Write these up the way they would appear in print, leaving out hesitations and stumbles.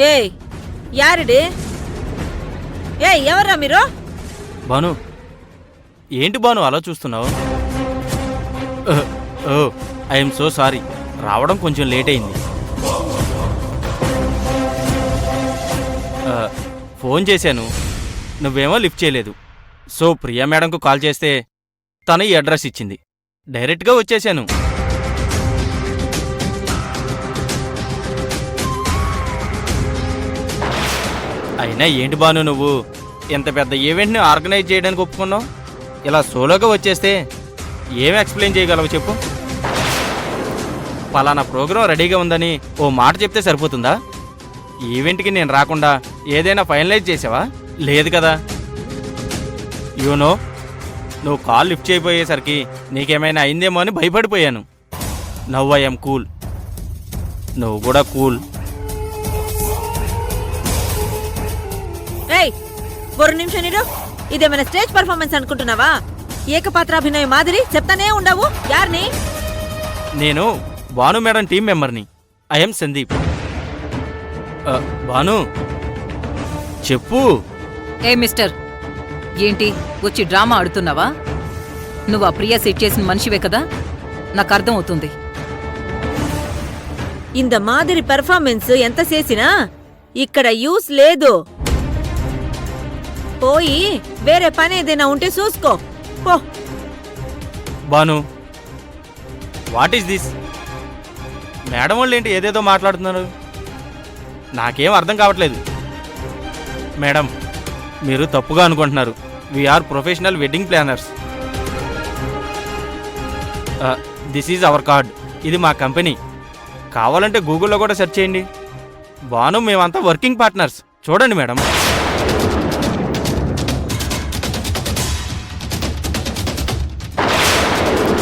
ఏయ్ యారిడి? ఏయ్ ఎవర్రా మీరు? బాను, ఏంటి బాను అలా చూస్తున్నావు? ఓ ఐఎమ్ సో సారీ, రావడం కొంచెం లేట్ అయింది. ఫోన్ చేశాను, నువ్వేమో లిఫ్ట్ చేయలేదు. సో ప్రియా మేడంకు కాల్ చేస్తే తను ఈ అడ్రస్ ఇచ్చింది, డైరెక్ట్గా వచ్చేసాను. అయినా ఏంటి బాను నువ్వు ఇంత పెద్ద ఈవెంట్ని ఆర్గనైజ్ చేయడానికి ఒప్పుకున్నావు? ఇలా సోలోగా వచ్చేస్తే ఏం ఎక్స్ప్లెయిన్ చేయగలవు చెప్పు? పలానా ప్రోగ్రాం రెడీగా ఉందని ఓ మాట చెప్తే సరిపోతుందా? ఈవెంట్కి నేను రాకుండా ఏదైనా ఫైనలైజ్ చేసావా? లేదు కదా. నువ్వు కాల్ లిఫ్ట్ చేయబోయేసరికి నీకేమైనా అయిందేమో అని భయపడిపోయాను. నవ్ ఐఎమ్ కూల్, నువ్వు కూడా కూల్. ఏయ్ ఒక నిమిషం నీడు, ఇదేమైనా స్టేజ్ పర్ఫార్మెన్స్ అనుకుంటున్నావా? ఏకపాత్రాభినయ మాదిరి చెప్తానే ఉండవు. యార్ని? నేను భాను మేడం టీం మెంబర్ని. ఐఎమ్ సందీప్. భాను చెప్పు. ఏ మిస్టర్, ఏంటి వచ్చి డ్రామా ఆడుతున్నావా? నువ్వు ఆ ప్రియా సెట్ చేసిన మనిషివే కదా, నాకు అర్థం అవుతుంది. ఇంత మాదిరి పెర్ఫార్మెన్స్ ఎంత చేసినా ఇక్కడ యూస్ లేదు. పోయి వేరే పని ఏదైనా ఉంటే చూసుకో పో. Bhanu, what is this? Madam వాళ్ళు ఏంటి ఏదేదో మాట్లాడుతున్నారు? నాకేం అర్థం కావట్లేదు. మేడం, మీరు తప్పుగా అనుకుంటున్నారు. We are professional wedding planners. This is our card. ఇది మా కంపెనీ. కావాలంటే గూగుల్లో కూడా సెర్చ్ చేయండి. భాను మేమంతా వర్కింగ్ పార్ట్నర్స్. చూడండి మేడం.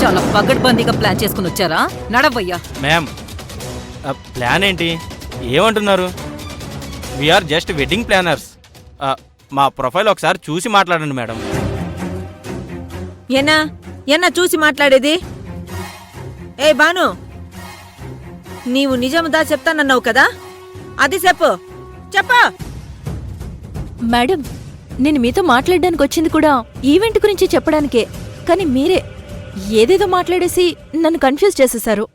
చాలా పగడ్బందీగా ప్లాన్ చేసుకుని వచ్చారా? నడవయ్యా. మ్యామ్, ప్లాన్ ఏంటి? ఏమంటున్నారు? We are just wedding planners. మా ప్రొఫైల్ ఒకసారి చూసి మాట్లాడండి మేడం. ఎన్నా చూసి మాట్లాడేది? ఏ బాను, నీవు నిజముదా చెప్తానన్నావు కదా, అది చెప్పు. మేడం, నేను మీతో మాట్లాడడానికి వచ్చింది కూడా ఈవెంట్ గురించి చెప్పడానికే, కానీ మీరే ఏదేదో మాట్లాడేసి నన్ను కన్ఫ్యూజ్ చేసేశారు.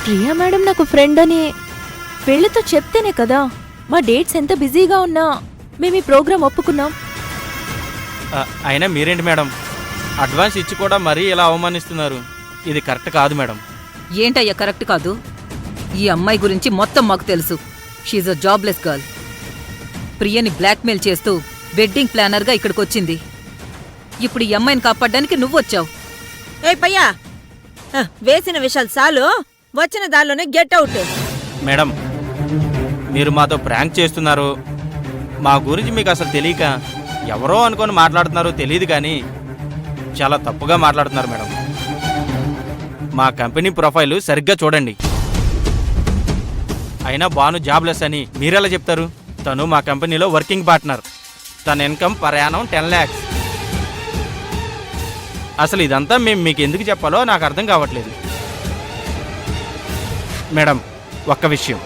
ప్రియా మేడం నాకు ఫ్రెండ్ అని వీళ్ళతో చెప్తేనే కదా మా డేట్స్ ఎంత బిజీగా ఉన్నా మేము ఈ ప్రోగ్రాం ఒప్పుకున్నాం. అయినా మీరేంటి మేడం, అడ్వాన్స్ ఇచ్చి కూడా మరీ ఇలా అవమానిస్తున్నారు? ఇది కరెక్ట్ కాదు మేడం. ఏంటయ్యా కరెక్ట్ కాదు? ఈ అమ్మాయి గురించి మొత్తం మాకు తెలుసు. She a jobless girl. ప్రియని బ్లాక్మెయిల్ చేస్తూ వెడ్డింగ్ ప్లానర్గా ఇక్కడికి వచ్చింది. ఇప్పుడు ఈ అమ్మాయిని కాపాడడానికి నువ్వొచ్చావు. ఏ పయ్యా, వేసిన విషయాలు చాలు, వచ్చిన దానిలోనే గెట్ అవుట్. మేడం, మీరు మాతో ప్రాంక్ చేస్తున్నారు. మా గురించి మీకు అసలు తెలియక ఎవరో అనుకొని మాట్లాడుతున్నారో తెలియదు, కానీ చాలా తప్పుగా మాట్లాడుతున్నారు మేడం. మా కంపెనీ ప్రొఫైల్ సరిగ్గా చూడండి. అయినా భాను జాబ్లెస్ అని మీరెలా చెప్తారు? తను మా కంపెనీలో వర్కింగ్ పార్ట్నర్. తన ఇన్కమ్ పర్ యానం 10 lakhs. అసలు ఇదంతా మేము మీకు ఎందుకు చెప్పాలో నాకు అర్థం కావట్లేదు. మేడం, ఒక్క విషయం.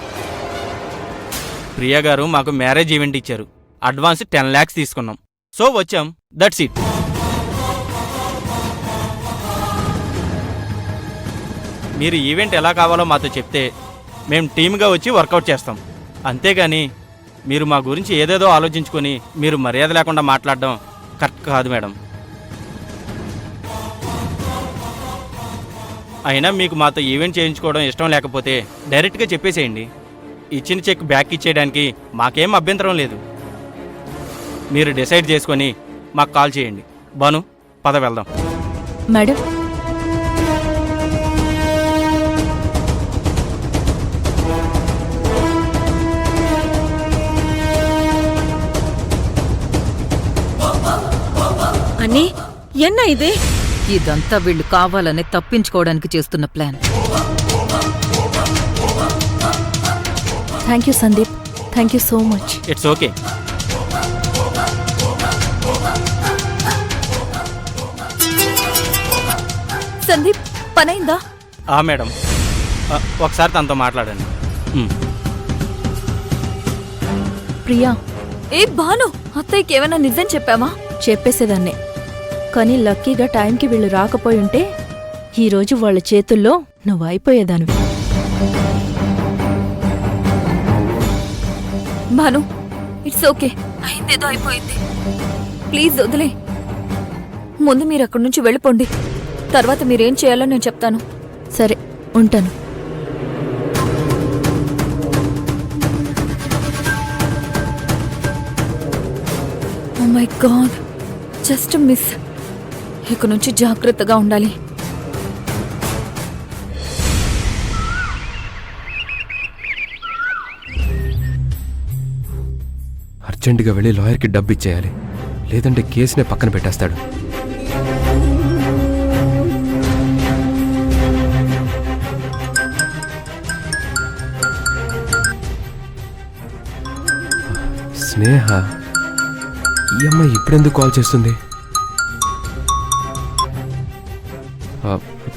ప్రియా గారు మాకు మ్యారేజ్ ఈవెంట్ ఇచ్చారు. అడ్వాన్స్ 10 lakhs తీసుకున్నాం. సో వచ్చాం, దట్స్ ఇట్. మీరు ఈవెంట్ ఎలా కావాలో మాతో చెప్తే మేము టీమ్గా వచ్చి వర్కౌట్ చేస్తాం. అంతేగాని మీరు మా గురించి ఏదేదో ఆలోచించుకొని మీరు మర్యాద లేకుండా మాట్లాడడం కరెక్ట్ కాదు మేడం. అయినా మీకు మాతో ఈవెంట్ చేయించుకోవడం ఇష్టం లేకపోతే డైరెక్ట్గా చెప్పేసేయండి. ఇచ్చిన చెక్ బ్యాక్ ఇచ్చేయడానికి మాకేం అభ్యంతరం లేదు. మీరు డిసైడ్ చేసుకొని మాకు కాల్ చేయండి. భాను, పద వెళ్దాం. మేడం, అన్నీ ఎన్నా ఇది? ఇదంతా వీళ్ళు కావాలని తప్పించుకోవడానికి చేస్తున్న plan. Thank you Sandeep, thank you so much. It's okay. Sandeep, పనైందా? మేడం, ఒకసారి తనతో మాట్లాడండి. ప్రియా, ఏ భాను, అత్తయ్యకి ఏమైనా నిజం చెప్పావా? చెప్పేసేదాన్నే. కానీ లక్కీగా టైంకి వీళ్ళు రాకపోయి ఉంటే ఈరోజు వాళ్ళ చేతుల్లో నువ్వు అయిపోయేదానివి. భాను, ఇట్స్ ఓకే, అయిందేదో అయిపోయింది. ప్లీజ్ వదిలే. ముందు మీరు అక్కడి నుంచి వెళ్ళిపోండి, తర్వాత మీరేం చేయాలో నేను చెప్తాను. సరే, ఉంటాను. Oh my god, just miss. ఇక నుంచి జాగ్రత్తగా ఉండాలి. అర్జెంటుగా వెళ్ళి లాయర్కి డబ్బు ఇచ్చేయాలి, లేదంటే కేసునే పక్కన పెట్టేస్తాడు. స్నేహ, ఈ అమ్మాయి ఇప్పుడెందుకు కాల్ చేస్తుంది?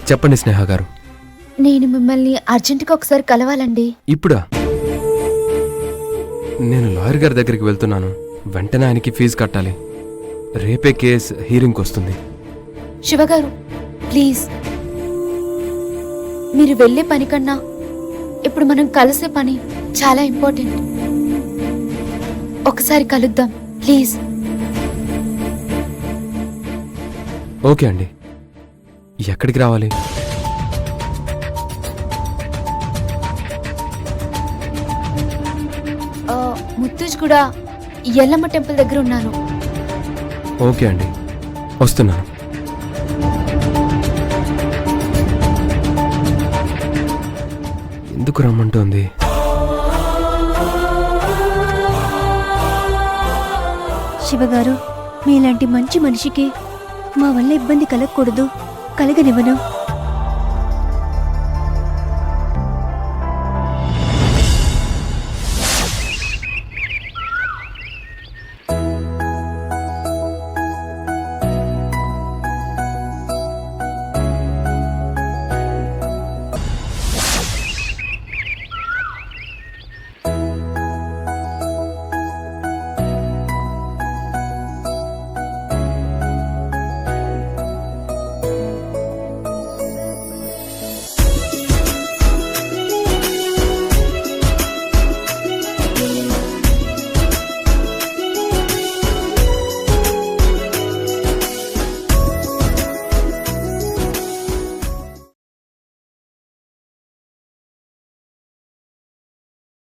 చెప్పండి స్నేహ గారు. నేను మిమ్మల్ని అర్జెంటుగా ఒకసారి కలవాలండి. ఇప్పుడా? నేను లాయర్ గారి దగ్గరికి వెళ్తున్నాను. వెంటనే ఆయనకి ఫీజు కట్టాలి. రేపే కేస్ హీరింగ్కి వస్తుంది. శివగారు, ప్లీజ్, మీరు వెళ్ళే పని కన్నా ఇప్పుడు మనం కలిసే పని చాలా ఇంపార్టెంట్. ఒకసారి కలుద్దాం ప్లీజ్. ఓకే అండి. ఎక్కడికి రావాలి? ముత్తూజ్ కూడా ఎల్లమ్మ టెంపుల్ దగ్గర ఉన్నాను. ఓకే అండి, వస్తున్నాను. ఎందుకు రమ్మంటోంది? శివగారు, మీలాంటి మంచి మనిషికి మా వల్ల ఇబ్బంది కలగకూడదు, కలగనివ్వను.